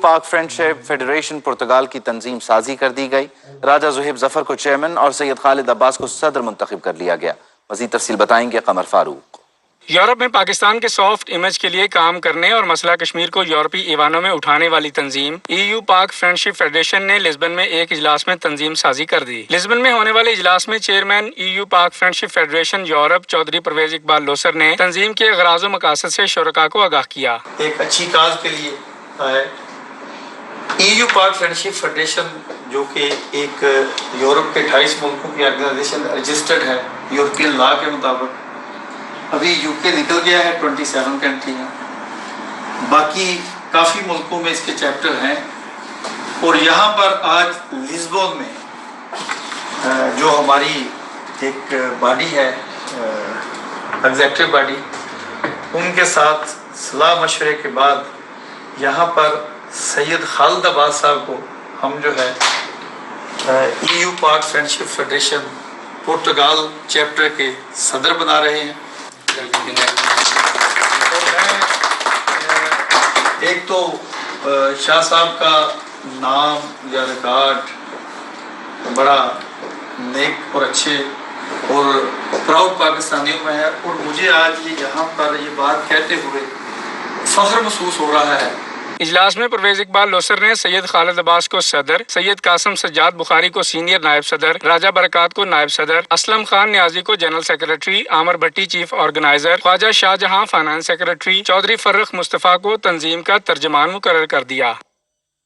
پاک friendship federation Portugal کی تنظیم سازی کر دی گئی۔ راجہ زہیب ظفر کو چیئرمین اور سید خالد عباس کو صدر منتخب کر لیا گیا۔ مزید تفصیل بتائیں گے قمر فاروق۔ یورپ میں پاکستان کے سافٹ امیج کے لیے کام کرنے اور مسئلہ کشمیر کو یورپی ایوانوں میں اٹھانے والی تنظیم پاک فرینڈشپ فیڈریشن نے لسبن میں ایک اجلاس میں تنظیم سازی کر دی۔ لسبن میں ہونے والے اجلاس میں chairman Pak friendship federation Europe Chaudhry Pervez Iqbal Lossar نے تنظیم کے اغراض و مقاصد سے شرکاء کو آگاہ کیا۔ ایک اچھی کاز کے لیے ہے پاک فرینڈشپ فیڈریشن جو کہ ایک یورپ کے 28 ملکوں کی آرگنائزیشن رجسٹرڈ ہے یورپین لا کے مطابق۔ ابھی یو کے نکل گیا ہے 27 کنٹری ہیں، باقی کافی ملکوں میں اس کے چیپٹر ہیں، اور یہاں پر آج لسبون میں جو ہماری ایک باڈی ہے ایگزیکٹو باڈی، ان کے ساتھ صلاح مشورے کے بعد یہاں پر سید خالد عباس صاحب کو ہم جو ہے پاک فرینڈشپ فیڈریشن پرتگال چیپٹر کے صدر بنا رہے ہیں۔ اور میں ایک تو شاہ صاحب کا نام یا ریکارڈ بڑا نیک اور اچھے اور پراؤڈ پاکستانیوں میں ہے، اور مجھے آج یہاں پر یہ بات کہتے ہوئے فخر محسوس ہو رہا ہے۔ اجلاس میں پرویز اقبال لوسر نے سید خالد عباس کو صدر، سید قاسم سجاد بخاری کو سینئر نائب صدر، راجہ برکات کو نائب صدر، اسلم خان نیازی کو جنرل سیکرٹری، عامر بھٹی چیف آرگنائزر، خواجہ شاہ جہاں فائنانس سیکرٹری، چودھری فرخ مصطفیٰ کو تنظیم کا ترجمان مقرر کر دیا۔